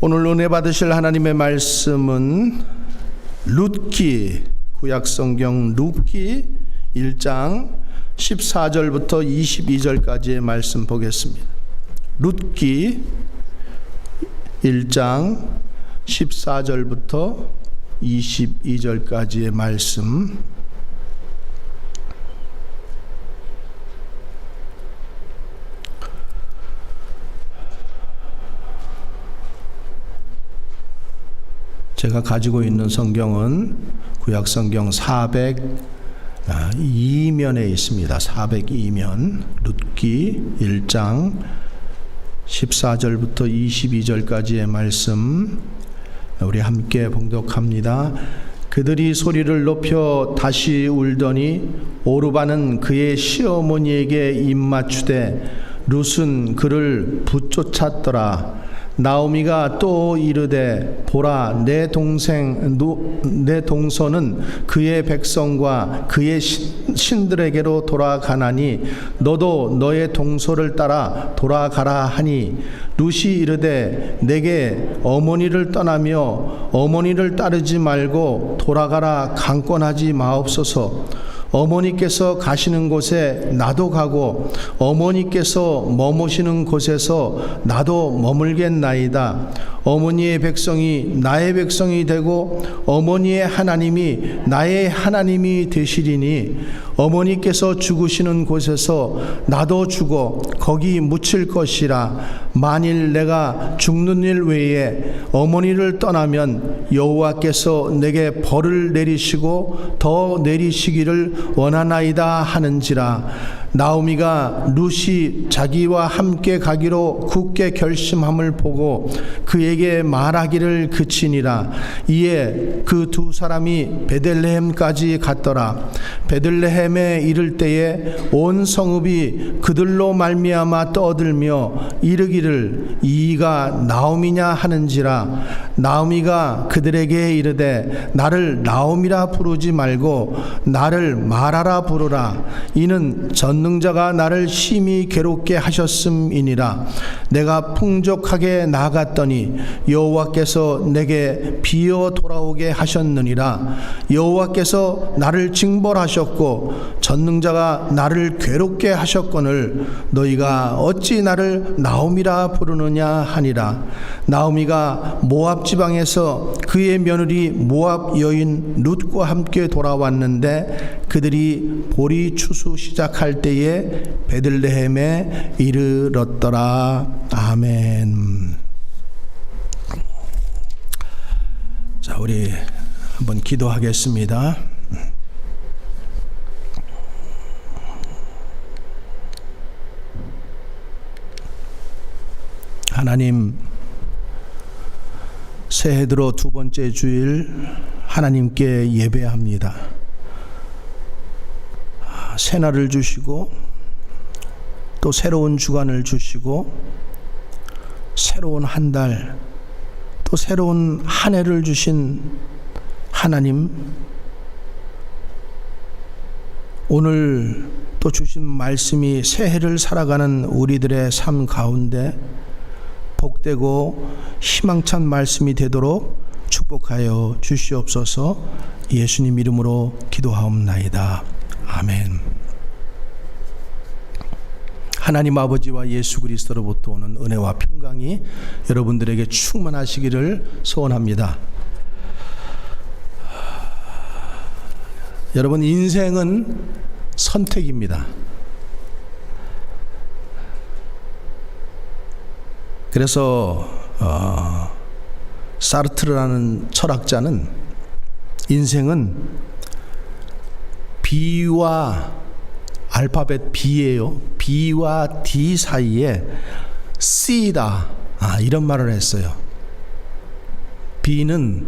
오늘 은혜 받으실 하나님의 말씀은 룻기, 구약성경 룻기 1장 14절부터 22절까지의 말씀 보겠습니다. 룻기 1장 14절부터 22절까지의 말씀. 제가 가지고 있는 성경은 구약성경 402면에 있습니다. 402면 룻기 1장 14절부터 22절까지의 말씀 우리 함께 봉독합니다. 그들이 소리를 높여 다시 울더니 오르바는 그의 시어머니에게 입맞추되 룻은 그를 붙쫓았더라. 나오미가 또 이르되 보라 내 동서는 그의 백성과 그의 신들에게로 돌아가나니 너도 너의 동서를 따라 돌아가라 하니 룻이 이르되 내게 어머니를 떠나며 어머니를 따르지 말고 돌아가라 강권하지 마옵소서. 어머니께서 가시는 곳에 나도 가고 어머니께서 머무시는 곳에서 나도 머물겠나이다. 어머니의 백성이 나의 백성이 되고 어머니의 하나님이 나의 하나님이 되시리니 어머니께서 죽으시는 곳에서 나도 죽어 거기 묻힐 것이라. 만일 내가 죽는 일 외에 어머니를 떠나면 여호와께서 내게 벌을 내리시고 더 내리시기를 원하나이다 하는지라. 나오미가 룻이 자기와 함께 가기로 굳게 결심함을 보고 그에게 말하기를 그치니라. 이에 그 두 사람이 베들레헴까지 갔더라. 베들레헴에 이를 때에 온 성읍이 그들로 말미암아 떠들며 이르기를 이가 나오미냐 하는지라. 나오미가 그들에게 이르되 나를 나오미라 부르지 말고 나를 마라라 부르라. 이는 전능자가 나를 심히 괴롭게 하셨음이니라. 내가 풍족하게 나갔더니 여호와께서 내게 비어 돌아오게 하셨느니라. 여호와께서 나를 징벌하셨고 전능자가 나를 괴롭게 하셨거늘 너희가 어찌 나를 나오미라 부르느냐 하니라. 나오미가 모압 지방에서 그의 며느리 모압 여인 룻과 함께 돌아왔는데 그들이 보리 추수 시작할 때에 베들레헴에 이르렀더라. 아멘. 자, 우리 한번 기도하겠습니다. 하나님, 새해 들어 두 번째 주일 하나님께 예배합니다. 새날을 주시고 또 새로운 주간을 주시고 새로운 한 달 또 새로운 한 해를 주신 하나님, 오늘 또 주신 말씀이 새해를 살아가는 우리들의 삶 가운데 복되고 희망찬 말씀이 되도록 축복하여 주시옵소서. 예수님 이름으로 기도하옵나이다. 아멘. 하나님 아버지와 예수 그리스도로부터 오는 은혜와 평강이 여러분들에게 충만하시기를 소원합니다. 여러분, 인생은 선택입니다. 그래서 사르트르라는 철학자는 인생은 B와 알파벳 B예요. B와 D 사이에 C다. 이런 말을 했어요. B는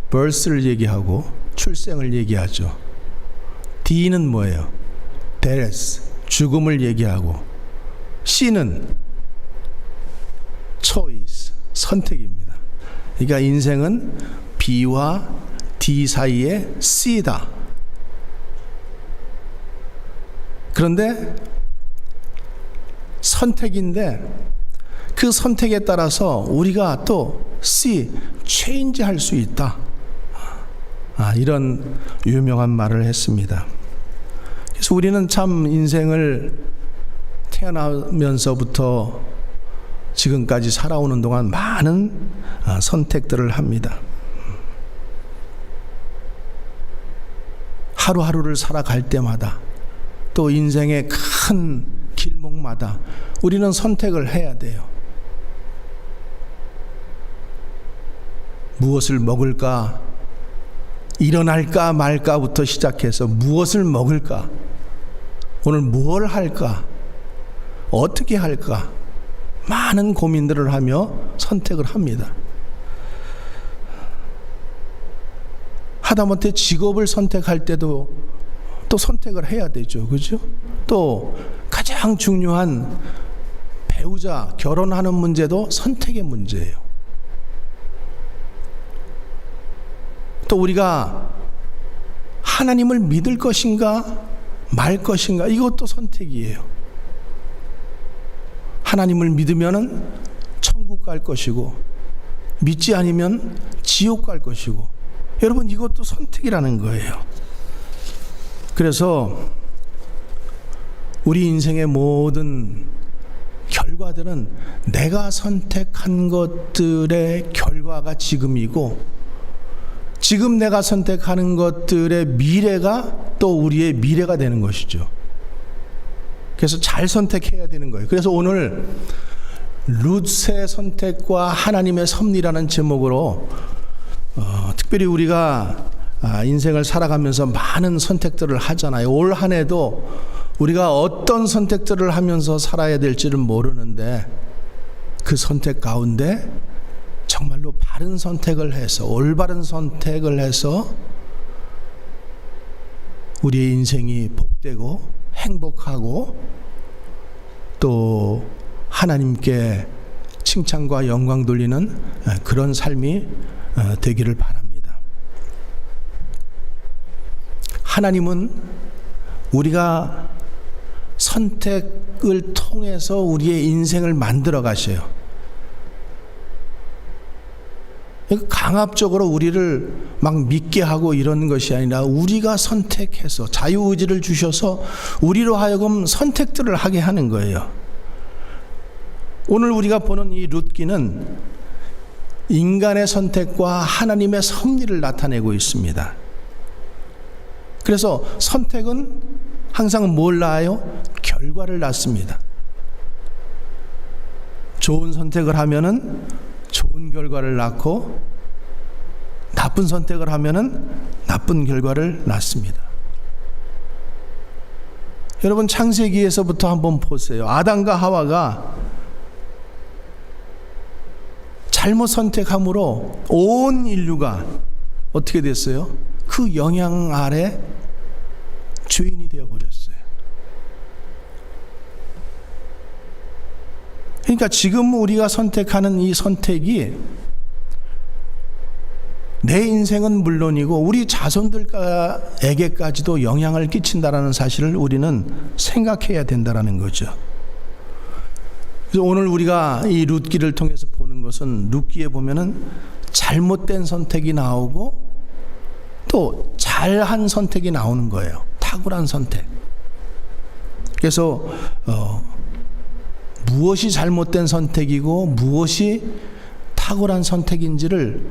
birth를 얘기하고 출생을 얘기하죠. D는 뭐예요? death, 죽음을 얘기하고, C는 choice, 선택입니다. 그러니까 인생은 B와 D 사이에 C다. 그런데 선택인데 그 선택에 따라서 우리가 또 change 할 수 있다. 이런 유명한 말을 했습니다. 그래서 우리는 참 인생을 태어나면서부터 지금까지 살아오는 동안 많은 선택들을 합니다. 하루하루를 살아갈 때마다 또 인생의 큰 길목마다 우리는 선택을 해야 돼요. 무엇을 먹을까? 일어날까 말까부터 시작해서 무엇을 먹을까? 오늘 뭘 할까? 어떻게 할까? 많은 고민들을 하며 선택을 합니다. 하다못해 직업을 선택할 때도 또 선택을 해야 되죠. 그죠? 또 가장 중요한 배우자, 결혼하는 문제도 선택의 문제예요. 또 우리가 하나님을 믿을 것인가 말 것인가, 이것도 선택이에요. 하나님을 믿으면 천국 갈 것이고 믿지 않으면 지옥 갈 것이고, 여러분 이것도 선택이라는 거예요. 그래서 우리 인생의 모든 결과들은 내가 선택한 것들의 결과가 지금이고, 지금 내가 선택하는 것들의 미래가 또 우리의 미래가 되는 것이죠. 그래서 잘 선택해야 되는 거예요. 그래서 오늘 룻의 선택과 하나님의 섭리라는 제목으로 특별히 우리가 인생을 살아가면서 많은 선택들을 하잖아요. 올 한 해도 우리가 어떤 선택들을 하면서 살아야 될지를 모르는데, 그 선택 가운데 정말로 바른 선택을 해서, 올바른 선택을 해서 우리의 인생이 복되고 행복하고 또 하나님께 칭찬과 영광 돌리는 그런 삶이 되기를 바랍니다. 하나님은 우리가 선택을 통해서 우리의 인생을 만들어 가셔요. 강압적으로 우리를 막 믿게 하고 이런 것이 아니라 우리가 선택해서 자유의지를 주셔서 우리로 하여금 선택들을 하게 하는 거예요. 오늘 우리가 보는 이 룻기는 인간의 선택과 하나님의 섭리를 나타내고 있습니다. 그래서 선택은 항상 뭘 낳아요? 결과를 낳습니다. 좋은 선택을 하면은 좋은 결과를 낳고, 나쁜 선택을 하면은 나쁜 결과를 낳습니다. 여러분 창세기에서부터 한번 보세요. 아담과 하와가 잘못 선택함으로 온 인류가 어떻게 됐어요? 그 영향 아래 죄인이 되어버렸어요. 그러니까 지금 우리가 선택하는 이 선택이 내 인생은 물론이고 우리 자손들에게까지도 영향을 끼친다라는 사실을 우리는 생각해야 된다라는 거죠. 그래서 오늘 우리가 이 룻기를 통해서 보는 것은, 룻기에 보면은 잘못된 선택이 나오고 또 잘한 선택이 나오는 거예요. 탁월한 선택. 그래서 무엇이 잘못된 선택이고 무엇이 탁월한 선택인지를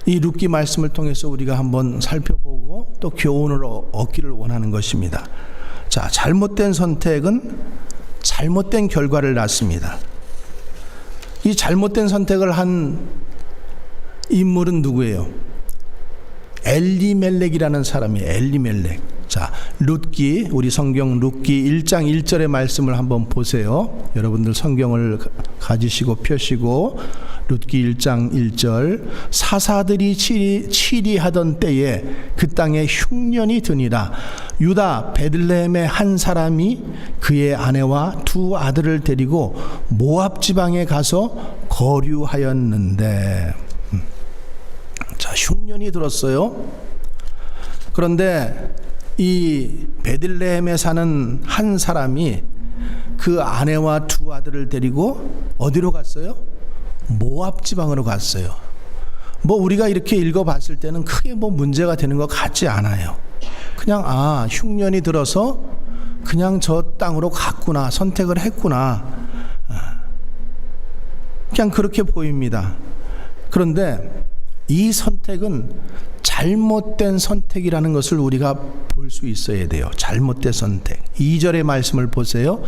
이 룻기 말씀을 통해서 우리가 한번 살펴보고 또 교훈을 얻기를 원하는 것입니다. 자, 잘못된 선택은 잘못된 결과를 낳습니다. 이 잘못된 선택을 한 인물은 누구예요? 엘리멜렉이라는 사람이에요. 엘리멜렉. 자, 룻기, 우리 성경 룻기 1장 1절의 말씀을 한번 보세요. 여러분들 성경을 가지시고 펴시고, 룻기 1장 1절. 사사들이 치리하던 때에 그 땅에 흉년이 드니라. 유다 베들레헴의 한 사람이 그의 아내와 두 아들을 데리고 모압 지방에 가서 거류하였는데, 자, 흉년이 들었어요. 그런데 이 베들레헴에 사는 한 사람이 그 아내와 두 아들을 데리고 어디로 갔어요? 모압 지방으로 갔어요. 뭐 우리가 이렇게 읽어봤을 때는 크게 뭐 문제가 되는 것 같지 않아요. 그냥 흉년이 들어서 그냥 저 땅으로 갔구나, 선택을 했구나, 그냥 그렇게 보입니다. 그런데 이 선택은 잘못된 선택이라는 것을 우리가 볼 수 있어야 돼요. 잘못된 선택. 2절의 말씀을 보세요.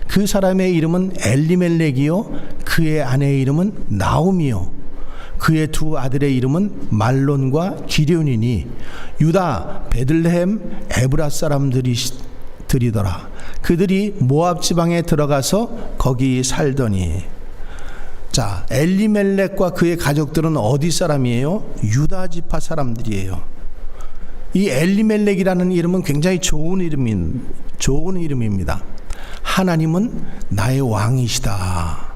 그 사람의 이름은 엘리멜렉이요 그의 아내의 이름은 나오미요 그의 두 아들의 이름은 말론과 기럐이니 유다 베들레헴 에브라 사람들이더라. 그들이 모압 지방에 들어가서 거기 살더니. 자, 엘리멜렉과 그의 가족들은 어디 사람이에요? 유다 지파 사람들이에요. 이 엘리멜렉이라는 이름은 굉장히 좋은 이름입니다. 하나님은 나의 왕이시다.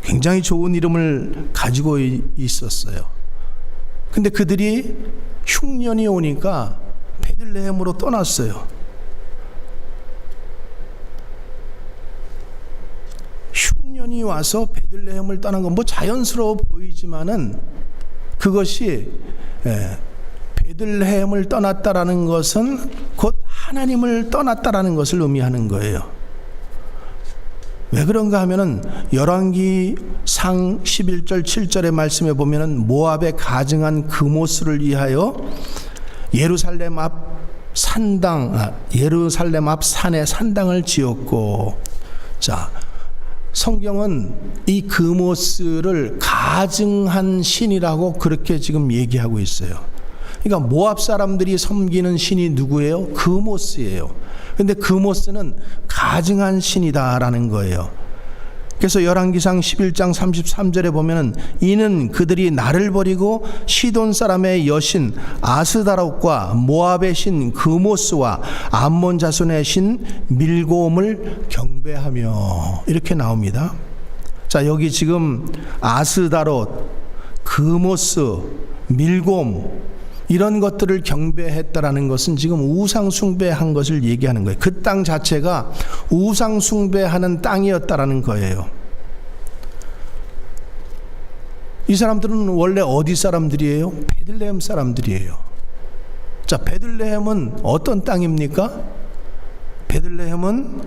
굉장히 좋은 이름을 가지고 있었어요. 근데 그들이 흉년이 오니까 베들레헴으로 떠났어요. 흉년이 와서 베들레헴을 떠난 건 뭐 자연스러워 보이지만은 그것이 베들레헴을 떠났다라는 것은 곧 하나님을 떠났다라는 것을 의미하는 거예요. 왜 그런가 하면은 열왕기상 11절 7절의 말씀에 보면은 모압에 가증한 그모스를 위하여 예루살렘 앞 산에 산당을 지었고. 자, 성경은 이 그모스를 가증한 신이라고 그렇게 지금 얘기하고 있어요. 그러니까 모압 사람들이 섬기는 신이 누구예요? 그모스예요. 근데 그모스는 가증한 신이다라는 거예요. 그래서 열왕기상 11장 33절에 보면은 이는 그들이 나를 버리고 시돈 사람의 여신 아스다롯과 모압의 신 그모스와 암몬 자손의 신 밀곰을 경배하며 이렇게 나옵니다. 자, 여기 지금 아스다롯, 그모스, 밀곰 이런 것들을 경배했다라는 것은 지금 우상 숭배한 것을 얘기하는 거예요. 그 땅 자체가 우상 숭배하는 땅이었다라는 거예요. 이 사람들은 원래 어디 사람들이에요? 베들레헴 사람들이에요. 자, 베들레헴은 어떤 땅입니까? 베들레헴은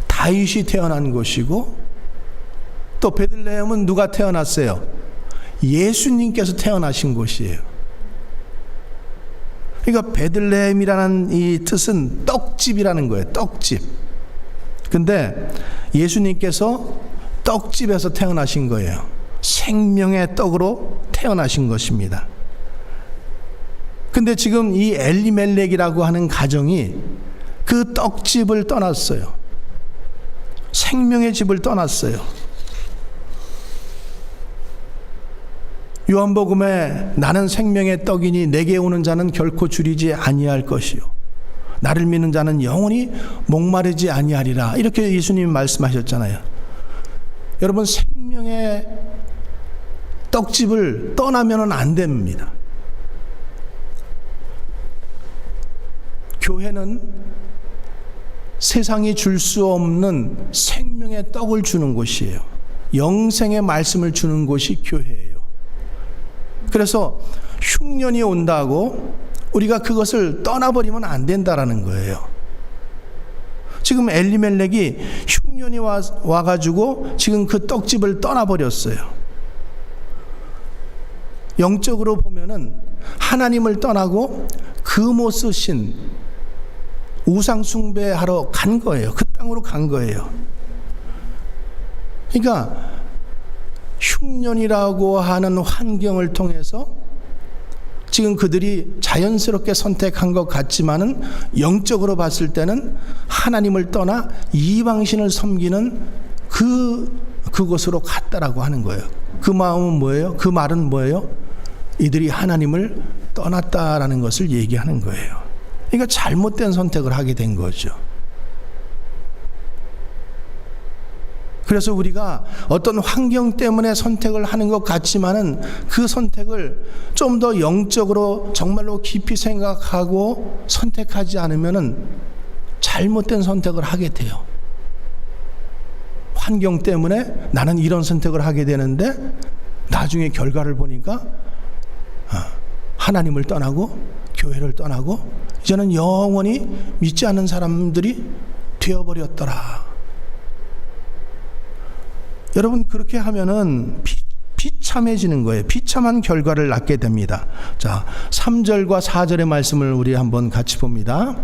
다윗이 태어난 곳이고, 또 베들레헴은 누가 태어났어요? 예수님께서 태어나신 곳이에요. 그러니까 베들레헴이라는 이 뜻은 떡집이라는 거예요. 떡집. 근데 예수님께서 떡집에서 태어나신 거예요. 생명의 떡으로 태어나신 것입니다. 근데 지금 이 엘리멜렉이라고 하는 가정이 그 떡집을 떠났어요. 생명의 집을 떠났어요. 요한복음에 나는 생명의 떡이니 내게 오는 자는 결코 줄이지 아니할 것이요 나를 믿는 자는 영원히 목마르지 아니하리라, 이렇게 예수님이 말씀하셨잖아요. 여러분, 생명의 떡집을 떠나면 안 됩니다. 교회는 세상이 줄 수 없는 생명의 떡을 주는 곳이에요. 영생의 말씀을 주는 곳이 교회예요. 그래서 흉년이 온다고 우리가 그것을 떠나버리면 안 된다라는 거예요. 지금 엘리멜렉이 흉년이 와가지고 지금 그 떡집을 떠나버렸어요. 영적으로 보면은 하나님을 떠나고 그모스 신 우상 숭배하러 간 거예요. 그 땅으로 간 거예요. 그러니까 흉년이라고 하는 환경을 통해서 지금 그들이 자연스럽게 선택한 것 같지만은 영적으로 봤을 때는 하나님을 떠나 이방신을 섬기는 그곳으로 갔다라고 하는 거예요. 그 마음은 뭐예요? 그 말은 뭐예요? 이들이 하나님을 떠났다라는 것을 얘기하는 거예요. 그러니까 잘못된 선택을 하게 된 거죠. 그래서 우리가 어떤 환경 때문에 선택을 하는 것 같지만은 그 선택을 좀 더 영적으로 정말로 깊이 생각하고 선택하지 않으면은 잘못된 선택을 하게 돼요. 환경 때문에 나는 이런 선택을 하게 되는데 나중에 결과를 보니까 하나님을 떠나고 교회를 떠나고 이제는 영원히 믿지 않는 사람들이 되어버렸더라. 여러분, 그렇게 하면은 비참해지는 거예요. 비참한 결과를 낳게 됩니다. 자, 3절과 4절의 말씀을 우리 한번 같이 봅니다.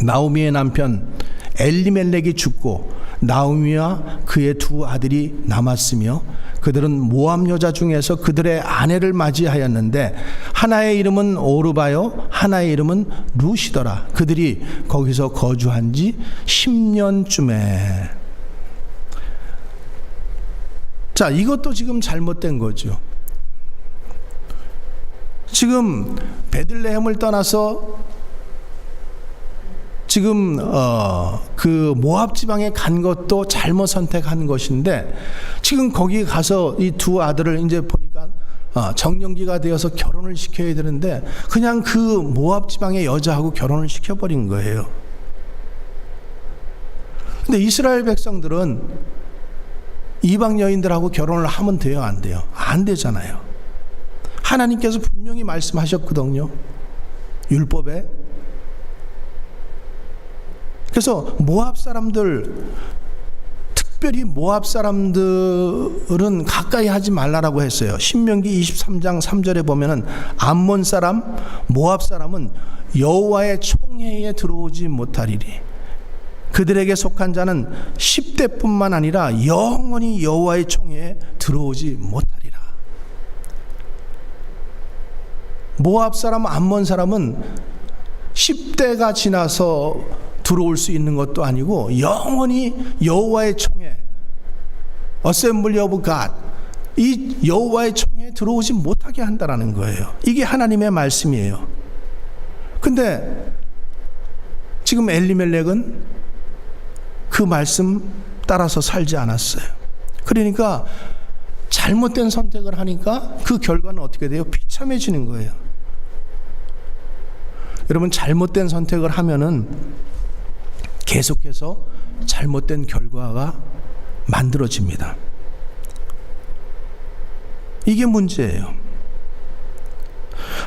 나오미의 남편 엘리멜렉이 죽고 나오미와 그의 두 아들이 남았으며 그들은 모압 여자 중에서 그들의 아내를 맞이하였는데 하나의 이름은 오르바요 하나의 이름은 룻이더라. 그들이 거기서 거주한 지 10년쯤에. 자, 이것도 지금 잘못된 거죠. 지금 베들레헴을 떠나서 지금 그 모압 지방에 간 것도 잘못 선택한 것인데 지금 거기 가서 이 두 아들을 이제 보니까 정년기가 되어서 결혼을 시켜야 되는데 그냥 그 모압 지방의 여자하고 결혼을 시켜버린 거예요. 근데 이스라엘 백성들은 이방 여인들하고 결혼을 하면 돼요, 안 돼요? 안 되잖아요. 하나님께서 분명히 말씀하셨거든요, 율법에. 그래서 모압 사람들, 특별히 모압 사람들은 가까이 하지 말라라고 했어요. 신명기 23장 3절에 보면은 암몬 사람, 모압 사람은 여호와의 총회에 들어오지 못하리리. 그들에게 속한 자는 10대뿐만 아니라 영원히 여호와의 총회에 들어오지 못하리라. 모압 사람, 암몬 사람은 10대가 지나서 들어올 수 있는 것도 아니고 영원히 여호와의 총회, 어셈블리 오브 갓, 이 여호와의 총회에 들어오지 못하게 한다라는 거예요. 이게 하나님의 말씀이에요. 근데 지금 엘리멜렉은 그 말씀 따라서 살지 않았어요. 그러니까 잘못된 선택을 하니까 그 결과는 어떻게 돼요? 비참해지는 거예요. 여러분, 잘못된 선택을 하면은 계속해서 잘못된 결과가 만들어집니다. 이게 문제예요.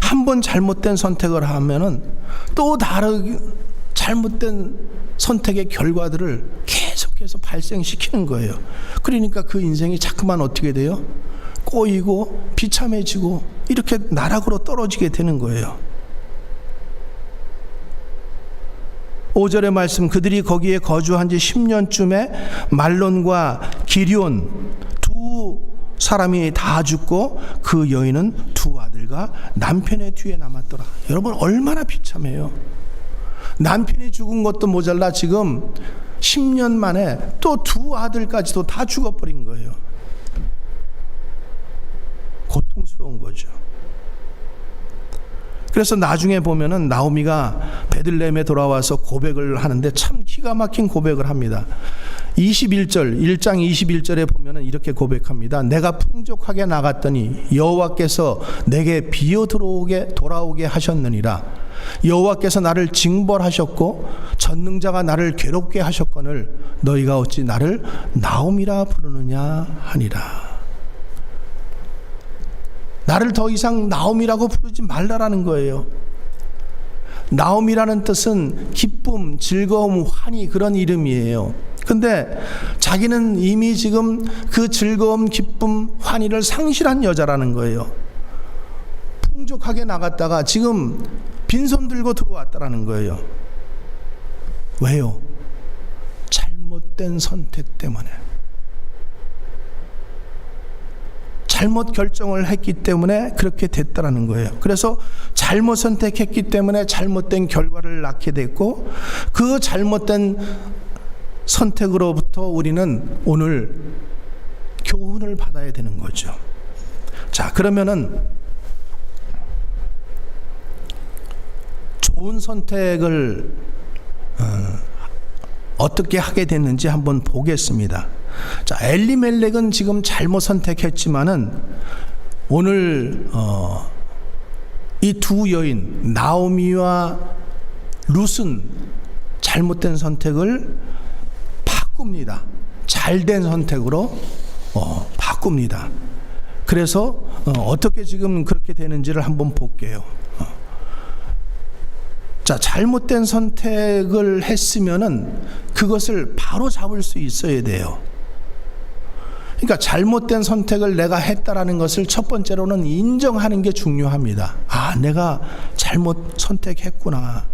한 번 잘못된 선택을 하면은 또 다른 잘못된 선택의 결과들을 계속해서 발생시키는 거예요. 그러니까 그 인생이 자꾸만 어떻게 돼요? 꼬이고 비참해지고 이렇게 나락으로 떨어지게 되는 거예요. 5절의 말씀, 그들이 거기에 거주한 지 10년쯤에 말론과 기리온 두 사람이 다 죽고 그 여인은 두 아들과 남편의 뒤에 남았더라. 여러분, 얼마나 비참해요. 남편이 죽은 것도 모자라 지금 10년 만에 또 두 아들까지도 다 죽어버린 거예요. 고통스러운 거죠. 그래서 나중에 보면은 나오미가 베들레헴에 돌아와서 고백을 하는데 참 기가 막힌 고백을 합니다. 21절, 1장 21절에 보면은 이렇게 고백합니다. 내가 풍족하게 나갔더니 여호와께서 내게 비어 돌아오게 하셨느니라. 여호와께서 나를 징벌하셨고 전능자가 나를 괴롭게 하셨거늘 너희가 어찌 나를 나오미라 부르느냐 하니라. 나를 더 이상 나오미라고 부르지 말라라는 거예요. 나오미라는 뜻은 기쁨, 즐거움, 환희, 그런 이름이에요. 근데 자기는 이미 지금 그 즐거움, 기쁨, 환희를 상실한 여자라는 거예요. 풍족하게 나갔다가 지금 빈손 들고 들어왔다라는 거예요. 왜요? 잘못된 선택 때문에. 잘못 결정을 했기 때문에 그렇게 됐다라는 거예요. 그래서 잘못 선택했기 때문에 잘못된 결과를 낳게 됐고, 그 잘못된 선택으로부터 우리는 오늘 교훈을 받아야 되는 거죠. 자, 그러면은 좋은 선택을 어떻게 하게 됐는지 한번 보겠습니다. 자, 엘리멜렉은 지금 잘못 선택했지만은 오늘 이 두 여인 나오미와 룻은 잘못된 선택을 바꿉니다. 잘된 선택으로 바꿉니다. 그래서 어떻게 지금 그렇게 되는지를 한번 볼게요. 자, 잘못된 선택을 했으면은 그것을 바로 잡을 수 있어야 돼요. 그러니까 잘못된 선택을 내가 했다라는 것을 첫 번째로는 인정하는 게 중요합니다. 아, 내가 잘못 선택했구나.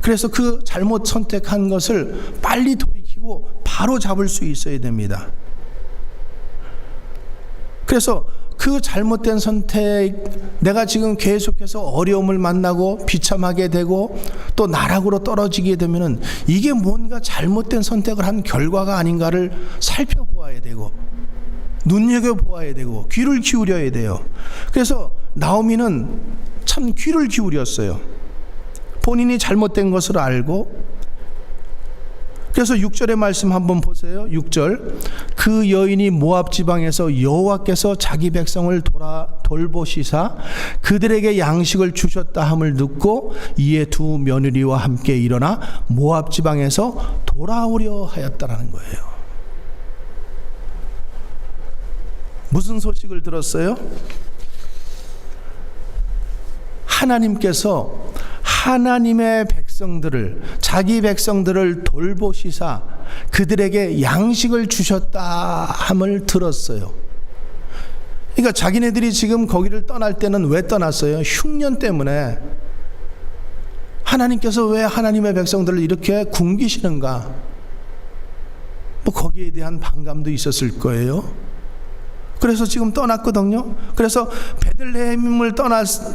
그래서 그 잘못 선택한 것을 빨리 돌이키고 바로 잡을 수 있어야 됩니다. 그래서 그 잘못된 선택, 내가 지금 계속해서 어려움을 만나고 비참하게 되고 또 나락으로 떨어지게 되면은 이게 뭔가 잘못된 선택을 한 결과가 아닌가를 살펴보아야 되고 눈여겨보아야 되고 귀를 기울여야 돼요. 그래서 나오미는 참 귀를 기울였어요. 본인이 잘못된 것을 알고. 그래서 6절의 말씀 한번 보세요. 6절. 그 여인이 모압 지방에서 여호와께서 자기 백성을 돌보시사 그들에게 양식을 주셨다 함을 듣고 이에 두 며느리와 함께 일어나 모압 지방에서 돌아오려 하였다라는 거예요. 무슨 소식을 들었어요? 하나님께서 하나님의 백성들을, 자기 백성들을 돌보시사 그들에게 양식을 주셨다 함을 들었어요. 그러니까 자기네들이 지금 거기를 떠날 때는 왜 떠났어요? 흉년 때문에. 하나님께서 왜 하나님의 백성들을 이렇게 굶기시는가? 뭐 거기에 대한 반감도 있었을 거예요. 그래서 지금 떠났거든요. 그래서 베들레헴을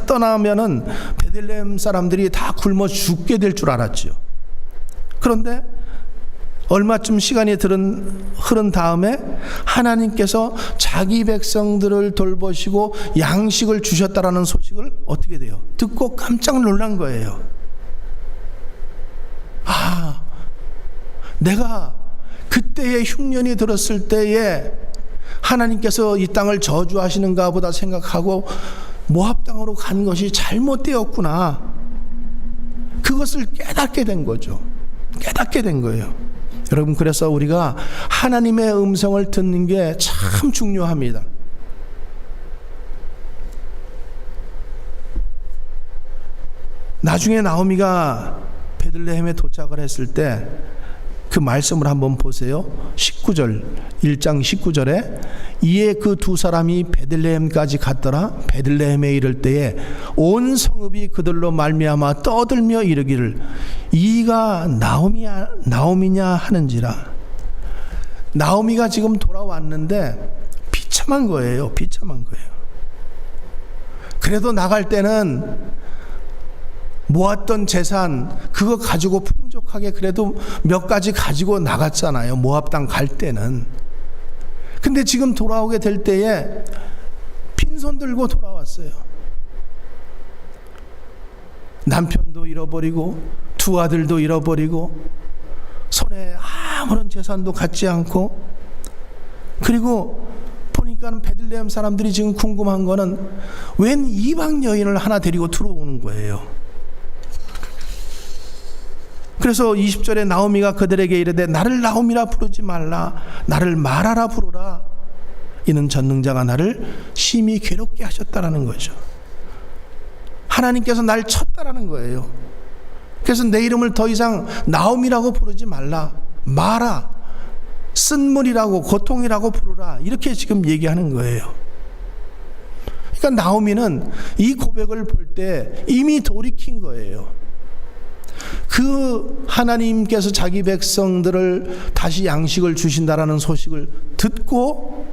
떠나면은 베들레헴 사람들이 다 굶어 죽게 될 줄 알았죠. 그런데 얼마쯤 시간이 흐른 다음에 하나님께서 자기 백성들을 돌보시고 양식을 주셨다라는 소식을 어떻게 돼요? 듣고 깜짝 놀란 거예요. 아, 내가 그때의 흉년이 들었을 때에 하나님께서 이 땅을 저주하시는가 보다 생각하고 모압 땅으로 간 것이 잘못되었구나. 그것을 깨닫게 된 거죠. 깨닫게 된 거예요. 여러분, 그래서 우리가 하나님의 음성을 듣는 게 참 중요합니다. 나중에 나오미가 베들레헴에 도착을 했을 때 그 말씀을 한번 보세요. 19절, 1장 19절에 이에 그 두 사람이 베들레헴까지 갔더라. 베들레헴에 이를 때에 온 성읍이 그들로 말미암아 떠들며 이르기를 이가 나오미냐 하는지라. 나오미가 지금 돌아왔는데 비참한 거예요. 비참한 거예요. 그래도 나갈 때는 모았던 재산 그거 가지고 풍족하게 그래도 몇 가지 가지고 나갔잖아요. 모압 땅 갈 때는. 근데 지금 돌아오게 될 때에 빈손 들고 돌아왔어요. 남편도 잃어버리고 두 아들도 잃어버리고 손에 아무런 재산도 갖지 않고, 그리고 보니까 베들레헴 사람들이 지금 궁금한 거는 웬 이방 여인을 하나 데리고 들어오는 거예요. 그래서 20절에 나오미가 그들에게 이르되 나를 나오미라 부르지 말라, 나를 마라라 부르라. 이는 전능자가 나를 심히 괴롭게 하셨다라는 거죠. 하나님께서 날 쳤다라는 거예요. 그래서 내 이름을 더 이상 나오미라고 부르지 말라, 마라, 쓴물이라고 고통이라고 부르라, 이렇게 지금 얘기하는 거예요. 그러니까 나오미는 이 고백을 볼 때 이미 돌이킨 거예요. 그 하나님께서 자기 백성들을 다시 양식을 주신다라는 소식을 듣고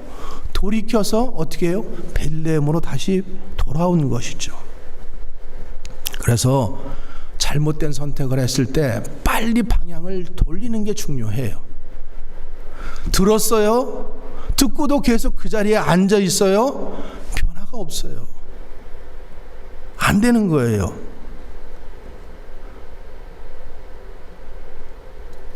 돌이켜서 어떻게 해요? 베들레헴으로 다시 돌아온 것이죠. 그래서 잘못된 선택을 했을 때 빨리 방향을 돌리는 게 중요해요. 들었어요? 듣고도 계속 그 자리에 앉아 있어요? 변화가 없어요. 안 되는 거예요.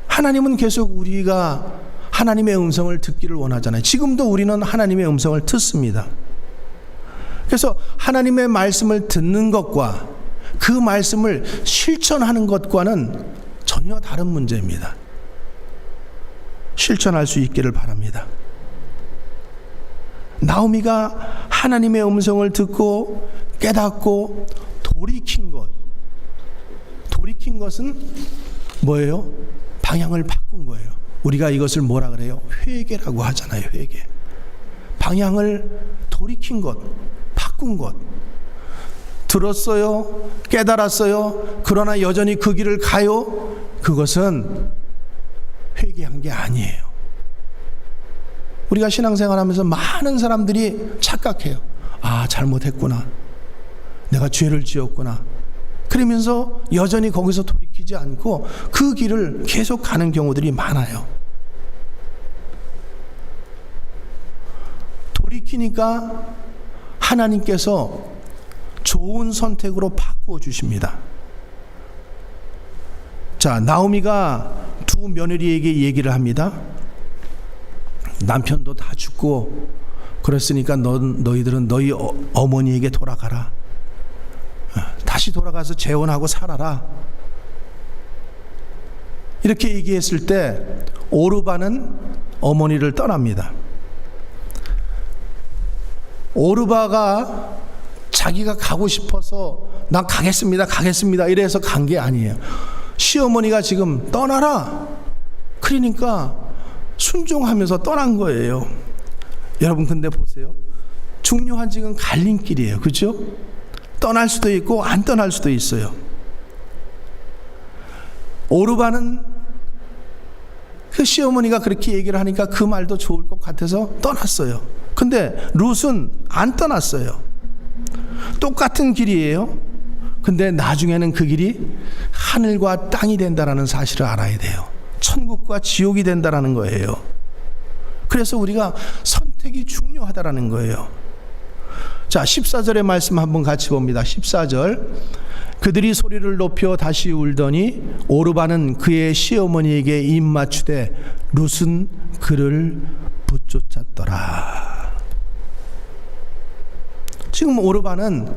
하나님은 계속 우리가 하나님의 음성을 듣기를 원하잖아요. 지금도 우리는 하나님의 음성을 듣습니다. 그래서 하나님의 말씀을 듣는 것과 그 말씀을 실천하는 것과는 전혀 다른 문제입니다. 실천할 수 있기를 바랍니다. 나오미가 하나님의 음성을 듣고 깨닫고 돌이킨 것은 뭐예요? 방향을 바꾼 거예요. 우리가 이것을 뭐라 그래요? 회개라고 하잖아요. 회개. 방향을 돌이킨 것, 바꾼 것. 들었어요, 깨달았어요. 그러나 여전히 그 길을 가요. 그것은 회개한 게 아니에요. 우리가 신앙생활하면서 많은 사람들이 착각해요. 아, 잘못했구나. 내가 죄를 지었구나. 그러면서 여전히 거기서 돌이키지 않고 그 길을 계속 가는 경우들이 많아요. 돌이키니까 하나님께서 좋은 선택으로 바꾸어 주십니다. 자, 나오미가 두 며느리에게 얘기를 합니다. 남편도 다 죽고 그랬으니까 너희들은 너희 어머니에게 돌아가라. 다시 돌아가서 재혼하고 살아라. 이렇게 얘기했을 때 오르바는 어머니를 떠납니다. 오르바가 자기가 가고 싶어서 난 가겠습니다 이래서 간 게 아니에요. 시어머니가 지금 떠나라 그러니까 순종하면서 떠난 거예요. 여러분 근데 보세요. 중요한 지금 갈림길이에요. 그렇죠? 떠날 수도 있고 안 떠날 수도 있어요. 오르바는 그 시어머니가 그렇게 얘기를 하니까 그 말도 좋을 것 같아서 떠났어요. 근데 룻은 안 떠났어요. 똑같은 길이에요. 근데 나중에는 그 길이 하늘과 땅이 된다는 사실을 알아야 돼요. 천국과 지옥이 된다는 거예요. 그래서 우리가 선택이 중요하다는 거예요. 자, 14절의 말씀 한번 같이 봅니다. 14절. 그들이 소리를 높여 다시 울더니 오르바는 그의 시어머니에게 입 맞추되 룻은 그를 붙쫓았더라. 지금 오르바는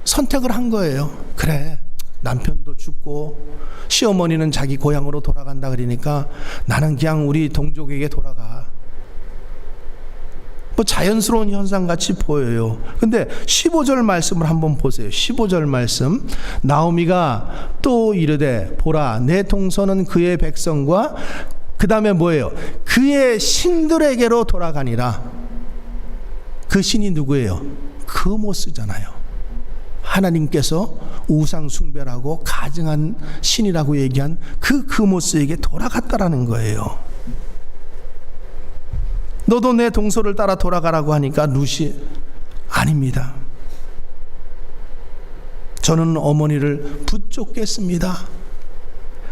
선택을 한 거예요. 그래, 남편도 죽고 시어머니는 자기 고향으로 돌아간다 그러니까 나는 그냥 우리 동족에게 돌아가. 뭐 자연스러운 현상같이 보여요. 근데 15절 말씀을 한번 보세요. 15절 말씀. 나오미가 또 이르되 보라 내 동서는 그의 백성과 그 다음에 뭐예요? 그의 신들에게로 돌아가니라. 그 신이 누구예요? 그모스잖아요. 하나님께서 우상 숭배라고 가증한 신이라고 얘기한 그 그모스에게 돌아갔다라는 거예요. 너도 내 동서를 따라 돌아가라고 하니까 룻이 아닙니다. 저는 어머니를 붙잡겠습니다.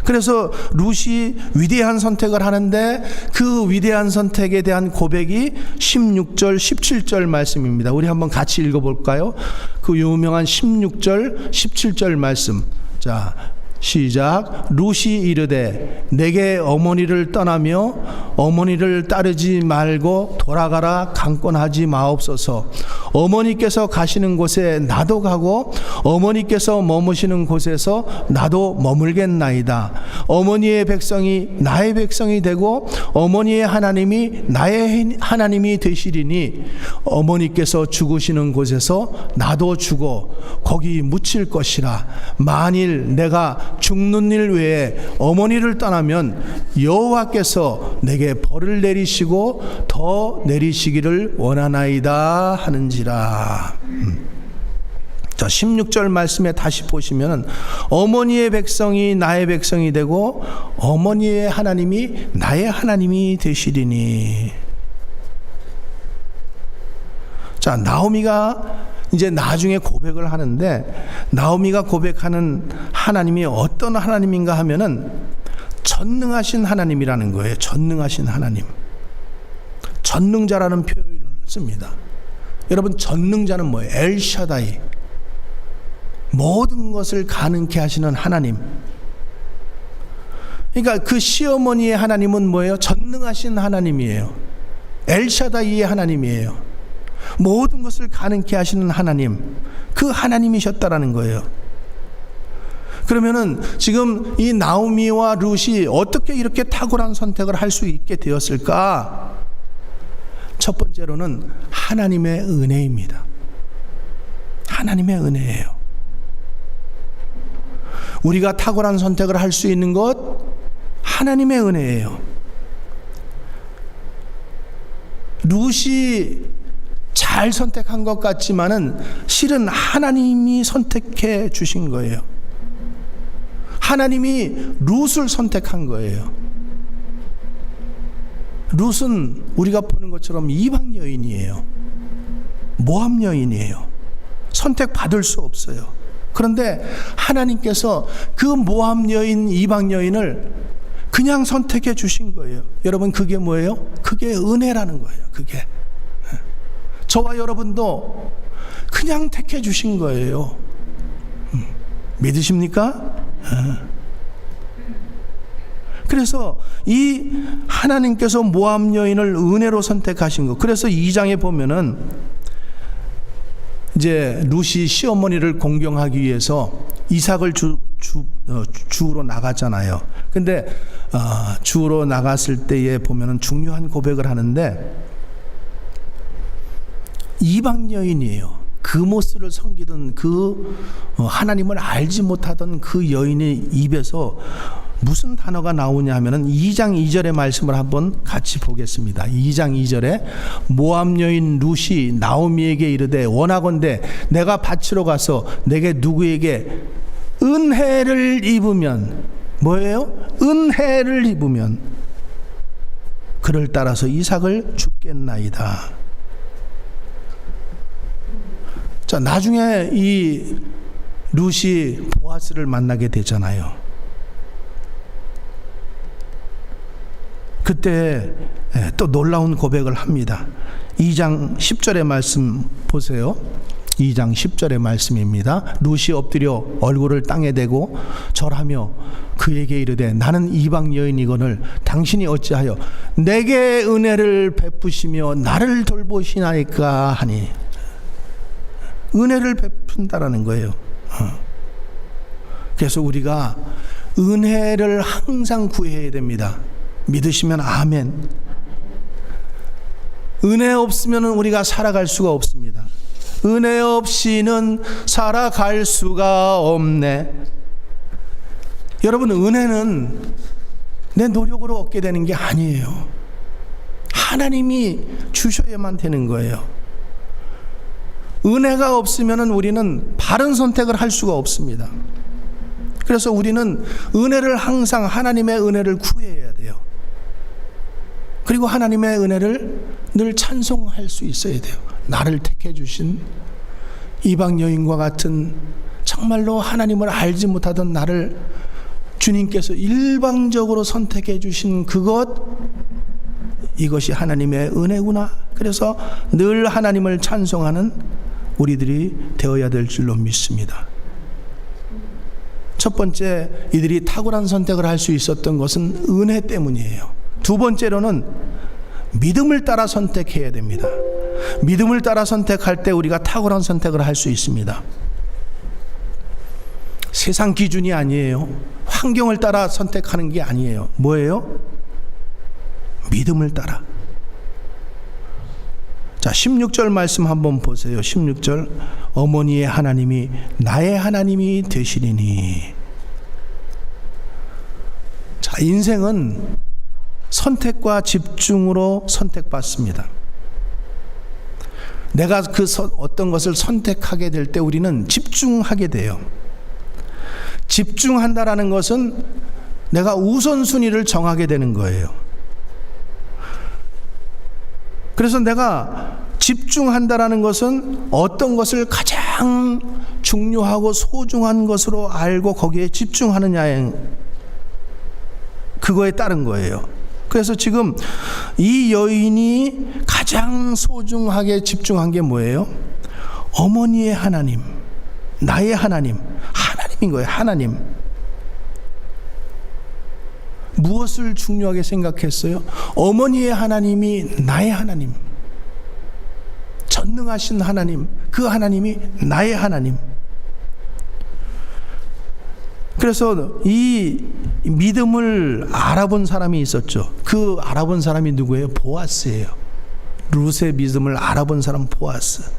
그래서 룻이 위대한 선택을 하는데 그 위대한 선택에 대한 고백이 16절 17절 말씀입니다. 우리 한번 같이 읽어볼까요? 그 유명한 16절 17절 말씀. 자, 시작. 룻이 이르되 내게 어머니를 떠나며 어머니를 따르지 말고 돌아가라 강권하지 마옵소서. 어머니께서 가시는 곳에 나도 가고 어머니께서 머무시는 곳에서 나도 머물겠나이다. 어머니의 백성이 나의 백성이 되고 어머니의 하나님이 나의 하나님이 되시리니 어머니께서 죽으시는 곳에서 나도 죽어 거기 묻힐 것이라. 만일 내가 죽는 일 외에 어머니를 떠나면 여호와께서 내게 벌을 내리시고 더 내리시기를 원하나이다 하는지라. 자, 16절 말씀에 다시 보시면 어머니의 백성이 나의 백성이 되고 어머니의 하나님이 나의 하나님이 되시리니. 자, 나오미가 이제 나중에 고백을 하는데 나오미가 고백하는 하나님이 어떤 하나님인가 하면은 전능하신 하나님이라는 거예요. 전능하신 하나님. 전능자라는 표현을 씁니다. 여러분 전능자는 뭐예요? 엘샤다이. 모든 것을 가능케 하시는 하나님. 그러니까 그 시어머니의 하나님은 뭐예요? 전능하신 하나님이에요. 엘샤다이의 하나님이에요. 모든 것을 가능케 하시는 하나님, 그 하나님이셨다라는 거예요. 그러면은 지금 이 나오미와 룻이 어떻게 이렇게 탁월한 선택을 할 수 있게 되었을까? 첫 번째로는 하나님의 은혜입니다. 하나님의 은혜예요. 우리가 탁월한 선택을 할 수 있는 것 하나님의 은혜예요. 룻이 잘 선택한 것 같지만은 실은 하나님이 선택해 주신 거예요. 하나님이 룻을 선택한 거예요. 룻은 우리가 보는 것처럼 이방 여인이에요. 모압 여인이에요. 선택받을 수 없어요. 그런데 하나님께서 그 모압 여인, 이방 여인을 그냥 선택해 주신 거예요. 여러분, 그게 뭐예요? 그게 은혜라는 거예요. 그게 저와 여러분도 그냥 택해 주신 거예요. 믿으십니까? 그래서 이 하나님께서 모압 여인을 은혜로 선택하신 거. 그래서 2장에 보면은 이제 룻이 시어머니를 공경하기 위해서 이삭을 주우러 나갔잖아요. 근데 주우러 나갔을 때에 보면은 중요한 고백을 하는데, 이방 여인이에요. 그모스를 섬기던 그 하나님을 알지 못하던 그 여인의 입에서 무슨 단어가 나오냐 하면은 2장 2절의 말씀을 한번 같이 보겠습니다. 2장 2절에 모압 여인 룻이 나오미에게 이르되 원하건대 내가 밭으로 가서 내게 누구에게 은혜를 입으면, 뭐예요? 은혜를 입으면 그를 따라서 이삭을 주겠나이다. 자, 나중에 이 룻이 보아스를 만나게 되잖아요. 그때 또 놀라운 고백을 합니다. 2장 10절의 말씀 보세요. 2장 10절의 말씀입니다. 룻이 엎드려 얼굴을 땅에 대고 절하며 그에게 이르되 나는 이방 여인이거늘 당신이 어찌하여 내게 은혜를 베푸시며 나를 돌보시나이까 하니. 은혜를 베푼다라는 거예요. 그래서 우리가 은혜를 항상 구해야 됩니다. 믿으시면 아멘. 은혜 없으면 우리가 살아갈 수가 없습니다. 은혜 없이는 살아갈 수가 없네. 여러분, 은혜는 내 노력으로 얻게 되는 게 아니에요. 하나님이 주셔야만 되는 거예요. 은혜가 없으면 우리는 바른 선택을 할 수가 없습니다. 그래서 우리는 은혜를 항상 하나님의 은혜를 구해야 돼요. 그리고 하나님의 은혜를 늘 찬송할 수 있어야 돼요. 나를 택해 주신 이방 여인과 같은 정말로 하나님을 알지 못하던 나를 주님께서 일방적으로 선택해 주신 그것, 이것이 하나님의 은혜구나. 그래서 늘 하나님을 찬송하는 우리들이 되어야 될 줄로 믿습니다. 첫 번째, 이들이 탁월한 선택을 할 수 있었던 것은 은혜 때문이에요. 두 번째로는 믿음을 따라 선택해야 됩니다. 믿음을 따라 선택할 때 우리가 탁월한 선택을 할 수 있습니다. 세상 기준이 아니에요. 환경을 따라 선택하는 게 아니에요. 뭐예요? 믿음을 따라. 자, 16절 말씀 한번 보세요. 16절, 어머니의 하나님이 나의 하나님이 되시리니. 자, 인생은 선택과 집중으로 선택받습니다. 내가 어떤 것을 선택하게 될 때 우리는 집중하게 돼요. 집중한다라는 것은 내가 우선순위를 정하게 되는 거예요. 그래서 내가 집중한다라는 것은 어떤 것을 가장 중요하고 소중한 것으로 알고 거기에 집중하느냐에 그거에 따른 거예요. 그래서 지금 이 여인이 가장 소중하게 집중한 게 뭐예요? 어머니의 하나님, 나의 하나님, 하나님인 거예요. 하나님. 무엇을 중요하게 생각했어요? 어머니의 하나님이 나의 하나님, 전능하신 하나님, 그 하나님이 나의 하나님. 그래서 이 믿음을 알아본 사람이 있었죠. 그 알아본 사람이 누구예요? 보아스예요. 룻의 믿음을 알아본 사람 보아스.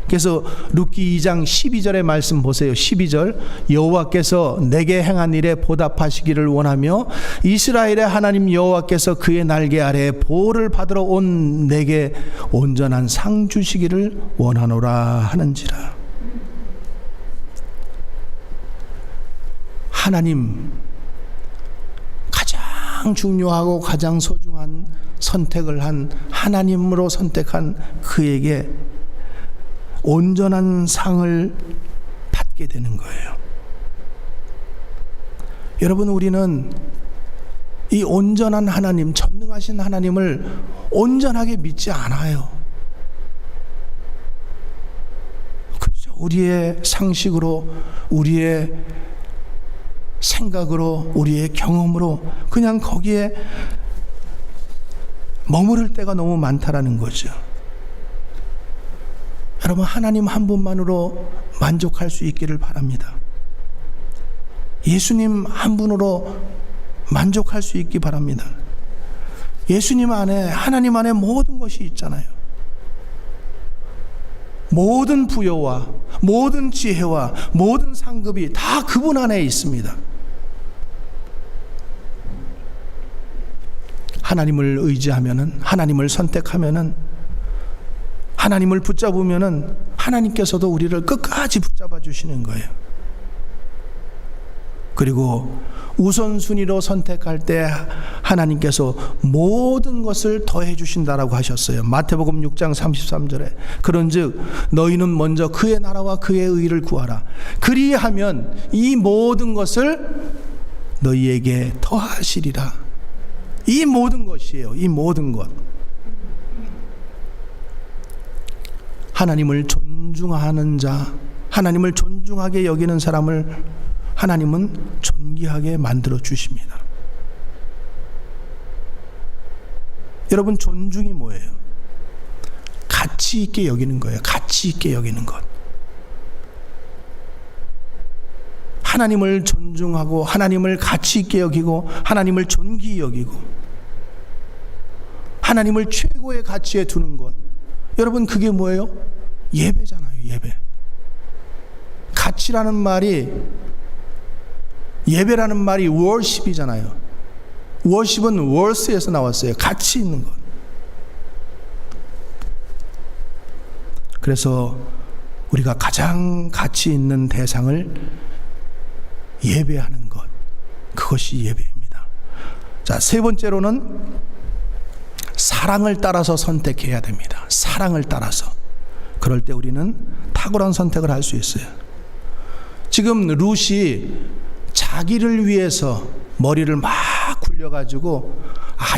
그래서 룻기 2장 12절의 말씀 보세요. 12절, 여호와께서 내게 행한 일에 보답하시기를 원하며 이스라엘의 하나님 여호와께서 그의 날개 아래에 보호를 받으러 온 내게 온전한 상 주시기를 원하노라 하는지라. 하나님, 가장 중요하고 가장 소중한 선택을 한 하나님으로 선택한 그에게 온전한 상을 받게 되는 거예요. 여러분, 우리는 이 온전한 하나님, 전능하신 하나님을 온전하게 믿지 않아요. 그렇죠. 우리의 상식으로, 우리의 생각으로, 우리의 경험으로 그냥 거기에 머무를 때가 너무 많다라는 거죠. 여러분, 하나님 한 분만으로 만족할 수 있기를 바랍니다. 예수님 한 분으로 만족할 수 있기 바랍니다. 예수님 안에, 하나님 안에 모든 것이 있잖아요. 모든 부여와 모든 지혜와 모든 상급이 다 그분 안에 있습니다. 하나님을 의지하면은, 하나님을 선택하면은, 하나님을 붙잡으면은 하나님께서도 우리를 끝까지 붙잡아 주시는 거예요. 그리고 우선순위로 선택할 때 하나님께서 모든 것을 더해 주신다라고 하셨어요. 마태복음 6장 33절에 그런즉 너희는 먼저 그의 나라와 그의 의를 구하라. 그리하면 이 모든 것을 너희에게 더하시리라. 이 모든 것이에요. 이 모든 것. 하나님을 존중하는 자, 하나님을 존중하게 여기는 사람을 하나님은 존귀하게 만들어 주십니다. 여러분, 존중이 뭐예요? 가치 있게 여기는 거예요. 가치 있게 여기는 것. 하나님을 존중하고 하나님을 가치 있게 여기고 하나님을 존귀히 여기고 하나님을 최고의 가치에 두는 것. 여러분, 그게 뭐예요? 예배잖아요. 예배. 가치라는 말이, 예배라는 말이 worship이잖아요. worship은 worth에서 나왔어요. 가치 있는 것. 그래서 우리가 가장 가치 있는 대상을 예배하는 것, 그것이 예배입니다. 자, 세 번째로는 사랑을 따라서 선택해야 됩니다. 사랑을 따라서. 그럴 때 우리는 탁월한 선택을 할 수 있어요. 지금 룻이 자기를 위해서 머리를 막 굴려가지고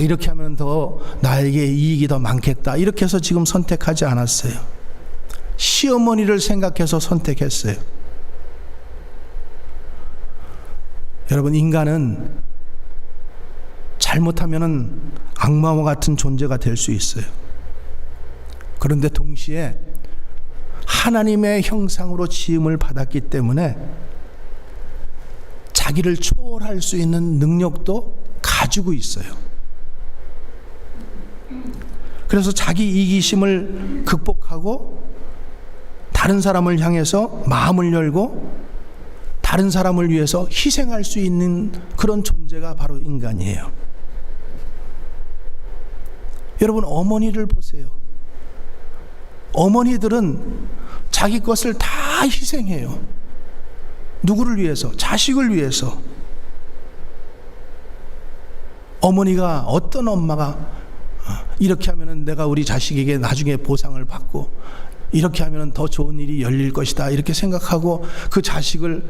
이렇게 하면 더 나에게 이익이 더 많겠다, 이렇게 해서 지금 선택하지 않았어요. 시어머니를 생각해서 선택했어요. 여러분, 인간은 잘못하면은 악마와 같은 존재가 될 수 있어요. 그런데 동시에 하나님의 형상으로 지음을 받았기 때문에 자기를 초월할 수 있는 능력도 가지고 있어요. 그래서 자기 이기심을 극복하고 다른 사람을 향해서 마음을 열고 다른 사람을 위해서 희생할 수 있는 그런 존재가 바로 인간이에요. 여러분, 어머니를 보세요. 어머니들은 자기 것을 다 희생해요. 누구를 위해서? 자식을 위해서. 어머니가, 어떤 엄마가 이렇게 하면은 내가 우리 자식에게 나중에 보상을 받고 이렇게 하면은 더 좋은 일이 열릴 것이다, 이렇게 생각하고 그 자식을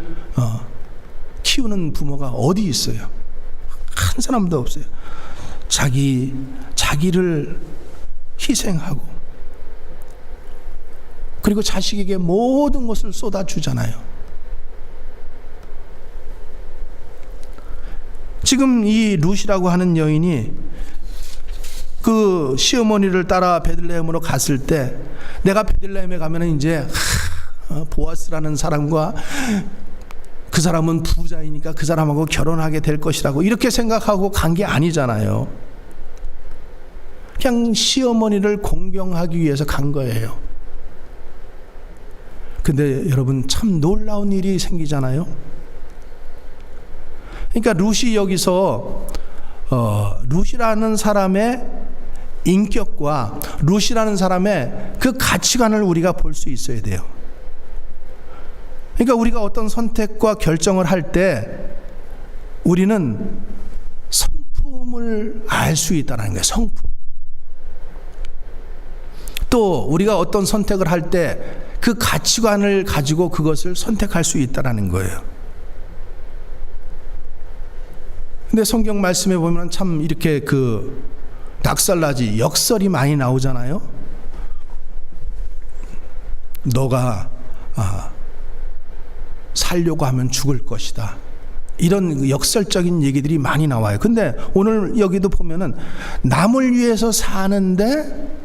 키우는 부모가 어디 있어요? 한 사람도 없어요. 자기를 희생하고 그리고 자식에게 모든 것을 쏟아주잖아요. 지금 이 룻이라고 하는 여인이 그 시어머니를 따라 베들레헴으로 갔을 때, 내가 베들레헴에 가면은 이제 보아스라는 사람과 그 사람은 부자이니까 그 사람하고 결혼하게 될 것이라고 이렇게 생각하고 간 게 아니잖아요. 그냥 시어머니를 공경하기 위해서 간 거예요. 근데 여러분 참 놀라운 일이 생기잖아요. 그러니까 룻이 여기서 룻이라는 사람의 인격과 룻이라는 사람의 그 가치관을 우리가 볼 수 있어야 돼요. 그러니까 우리가 어떤 선택과 결정을 할 때 우리는 성품을 알 수 있다는 거예요. 성품. 또 우리가 어떤 선택을 할 때 그 가치관을 가지고 그것을 선택할 수 있다는 거예요. 근데 성경 말씀에 보면 참 이렇게 닭살나지 역설이 많이 나오잖아요. 너가 살려고 하면 죽을 것이다. 이런 역설적인 얘기들이 많이 나와요. 근데 오늘 여기도 보면은 남을 위해서 사는데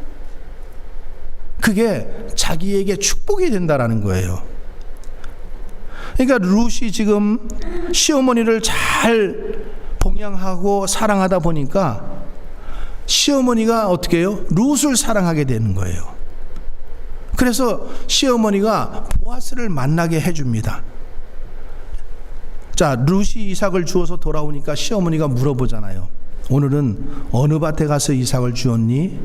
그게 자기에게 축복이 된다라는 거예요. 그러니까 룻이 지금 시어머니를 잘 봉양하고 사랑하다 보니까 시어머니가 어떻게 해요? 룻을 사랑하게 되는 거예요. 그래서 시어머니가 보아스를 만나게 해줍니다. 자, 룻이 이삭을 주어서 돌아오니까 시어머니가 물어보잖아요. 오늘은 어느 밭에 가서 이삭을 주었니?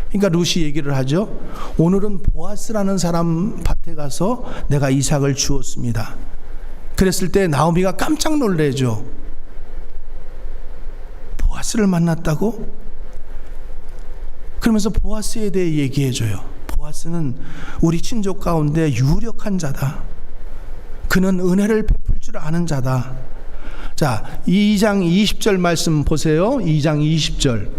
그러니까 룻이 얘기를 하죠. 오늘은 보아스라는 사람 밭에 가서 내가 이삭을 주었습니다. 그랬을 때 나오미가 깜짝 놀래죠. 보아스를 만났다고? 그러면서 보아스에 대해 얘기해줘요. 보아스는 우리 친족 가운데 유력한 자다. 그는 은혜를 베풀 줄 아는 자다. 자, 2장 20절 말씀 보세요. 2장 20절.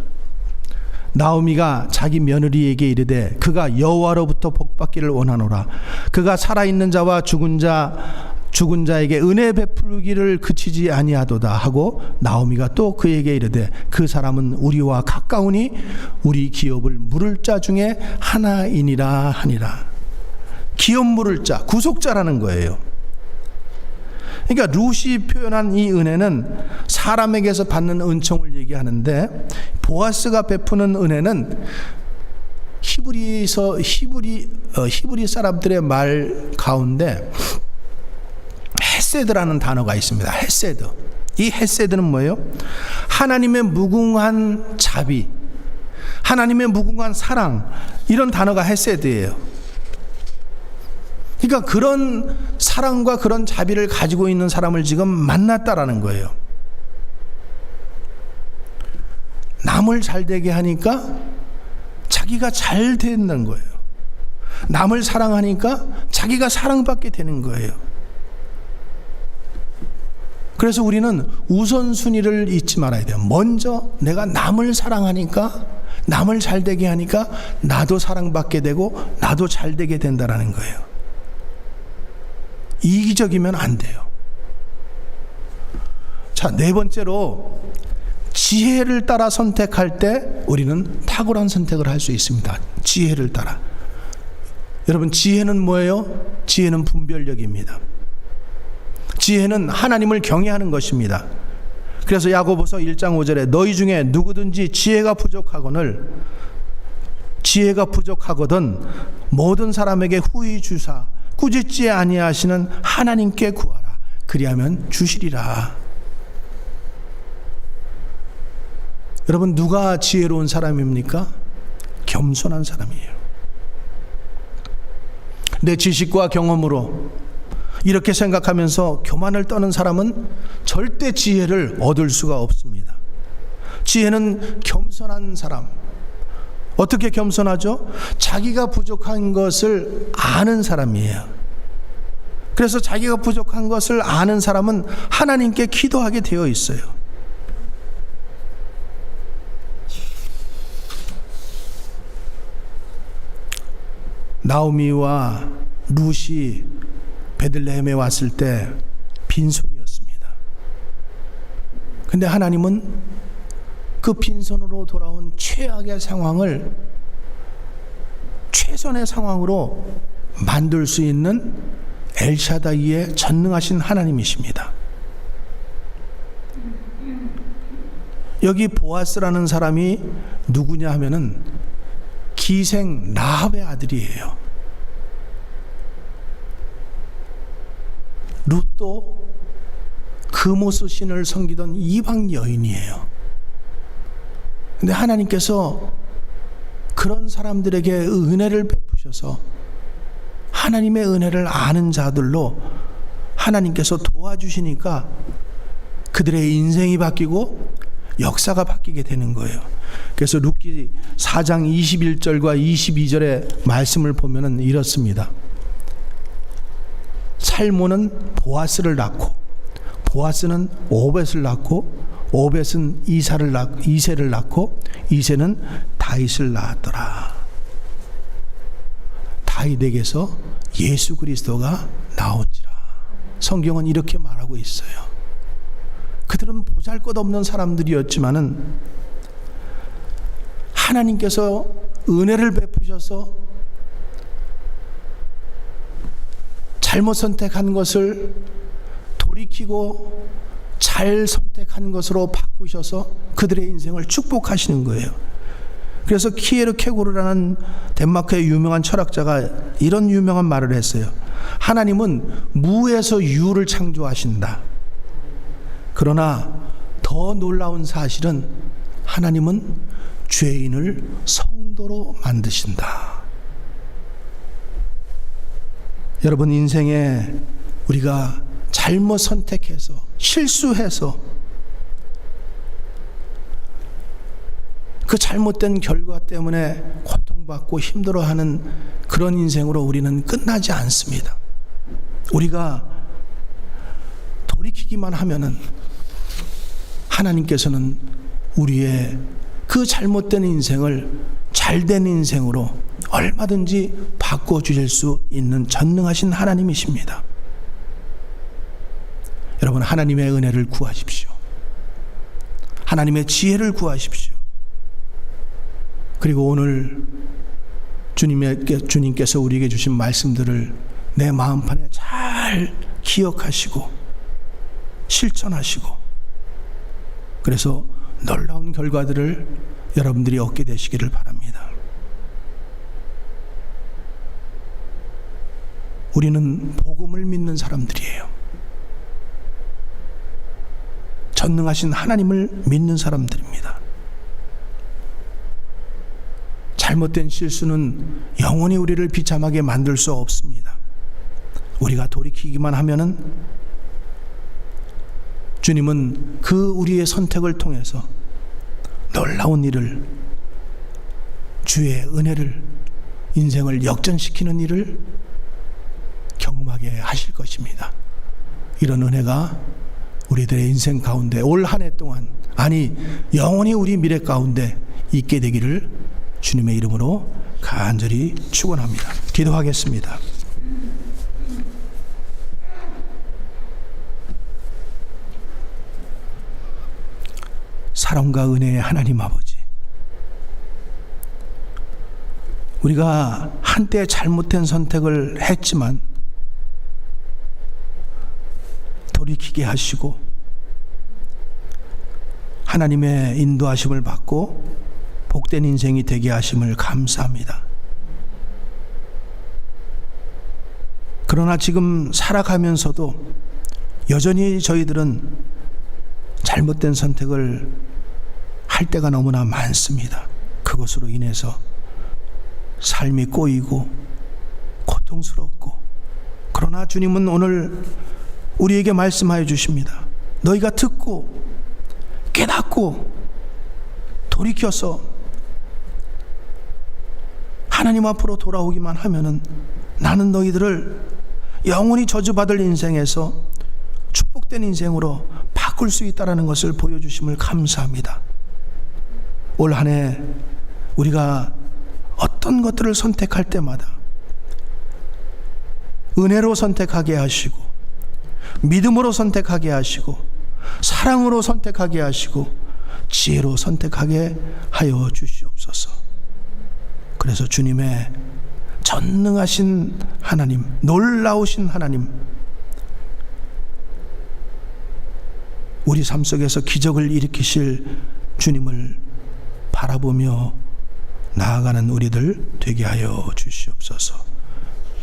나오미가 자기 며느리에게 이르되 그가 여호와로부터 복받기를 원하노라. 그가 살아있는 자와 죽은 자에게 은혜 베풀기를 그치지 아니하도다 하고 나오미가 또 그에게 이르되 그 사람은 우리와 가까우니 우리 기업을 물을 자 중에 하나이니라 하니라. 기업 물을 자, 구속자라는 거예요. 그러니까 룻이 표현한 이 은혜는 사람에게서 받는 은총을 얘기하는데 보아스가 베푸는 은혜는 히브리 사람들의 말 가운데 헤세드라는 단어가 있습니다. 헤세드. 이 헤세드는 뭐예요? 하나님의 무궁한 자비, 하나님의 무궁한 사랑, 이런 단어가 헤세드예요. 그러니까 그런 사랑과 그런 자비를 가지고 있는 사람을 지금 만났다라는 거예요. 남을 잘 되게 하니까 자기가 잘 된다는 거예요. 남을 사랑하니까 자기가 사랑받게 되는 거예요. 그래서 우리는 우선순위를 잊지 말아야 돼요. 먼저 내가 남을 사랑하니까, 남을 잘 되게 하니까 나도 사랑받게 되고 나도 잘 되게 된다라는 거예요. 이기적이면 안 돼요. 자, 네 번째로 지혜를 따라 선택할 때 우리는 탁월한 선택을 할 수 있습니다. 지혜를 따라. 여러분, 지혜는 뭐예요? 지혜는 분별력입니다. 지혜는 하나님을 경외하는 것입니다. 그래서 야고보서 1장 5절에 너희 중에 누구든지 지혜가 부족하거든 모든 사람에게 후히 주사 꾸짖지 아니하시는 하나님께 구하라. 그리하면 주시리라. 여러분, 누가 지혜로운 사람입니까? 겸손한 사람이에요. 내 지식과 경험으로 이렇게 생각하면서 교만을 떠는 사람은 절대 지혜를 얻을 수가 없습니다. 지혜는 겸손한 사람. 어떻게 겸손하죠? 자기가 부족한 것을 아는 사람이에요. 그래서 자기가 부족한 것을 아는 사람은 하나님께 기도하게 되어 있어요. 나오미와 룻이 베들레헴에 왔을 때 빈손이었습니다. 근데 하나님은 그 빈손으로 돌아온 최악의 상황을 최선의 상황으로 만들 수 있는 엘샤다이의 전능하신 하나님이십니다. 여기 보아스라는 사람이 누구냐 하면은 기생 라합의 아들이에요. 룻도 그모스 신을 섬기던 이방 여인이에요. 근데 하나님께서 그런 사람들에게 은혜를 베푸셔서 하나님의 은혜를 아는 자들로 하나님께서 도와주시니까 그들의 인생이 바뀌고 역사가 바뀌게 되는 거예요. 그래서 룻기 4장 21절과 22절의 말씀을 보면은 이렇습니다. 살몬은 보아스를 낳고 보아스는 오벳을 낳고 오벳은 이새를 낳고 이새는 다윗을 낳았더라. 다윗에게서 예수 그리스도가 나온지라. 성경은 이렇게 말하고 있어요. 그들은 보잘것없는 사람들이었지만은 하나님께서 은혜를 베푸셔서 잘못 선택한 것을 돌이키고 잘 선택한 것으로 바꾸셔서 그들의 인생을 축복하시는 거예요. 그래서 키에르 케고르라는 덴마크의 유명한 철학자가 이런 유명한 말을 했어요. 하나님은 무에서 유를 창조하신다. 그러나 더 놀라운 사실은 하나님은 죄인을 성도로 만드신다. 여러분, 인생에 우리가 잘못 선택해서 실수해서 그 잘못된 결과 때문에 고통받고 힘들어하는 그런 인생으로 우리는 끝나지 않습니다. 우리가 돌이키기만 하면은 하나님께서는 우리의 그 잘못된 인생을 잘된 인생으로 얼마든지 바꿔주실 수 있는 전능하신 하나님이십니다. 여러분, 하나님의 은혜를 구하십시오. 하나님의 지혜를 구하십시오. 그리고 오늘 주님께서 우리에게 주신 말씀들을 내 마음판에 잘 기억하시고 실천하시고, 그래서 놀라운 결과들을 여러분들이 얻게 되시기를 바랍니다. 우리는 복음을 믿는 사람들이에요. 전능하신 하나님을 믿는 사람들입니다. 잘못된 실수는 영원히 우리를 비참하게 만들 수 없습니다. 우리가 돌이키기만 하면은 주님은 그 우리의 선택을 통해서 놀라운 일을, 주의 은혜를, 인생을 역전시키는 일을 경험하게 하실 것입니다. 이런 은혜가 우리들의 인생 가운데 올 한 해 동안, 아니 영원히 우리 미래 가운데 있게 되기를 주님의 이름으로 간절히 축원합니다. 기도하겠습니다. 사랑과 은혜의 하나님 아버지, 우리가 한때 잘못된 선택을 했지만 돌이키게 하시고 하나님의 인도하심을 받고 복된 인생이 되게 하심을 감사합니다. 그러나 지금 살아가면서도 여전히 저희들은 잘못된 선택을 할 때가 너무나 많습니다. 그것으로 인해서 삶이 꼬이고 고통스럽고, 그러나 주님은 오늘 우리에게 말씀하여 주십니다. 너희가 듣고 깨닫고 돌이켜서 하나님 앞으로 돌아오기만 하면은 나는 너희들을 영원히 저주받을 인생에서 축복된 인생으로 바꿀 수 있다는 것을 보여주심을 감사합니다. 올 한 해 우리가 어떤 것들을 선택할 때마다 은혜로 선택하게 하시고, 믿음으로 선택하게 하시고, 사랑으로 선택하게 하시고, 지혜로 선택하게 하여 주시옵소서. 그래서 주님의 전능하신 하나님, 놀라우신 하나님, 우리 삶 속에서 기적을 일으키실 주님을 바라보며 나아가는 우리들 되게 하여 주시옵소서.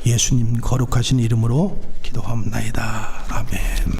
예수님 거룩하신 이름으로 기도합나이다. 아멘.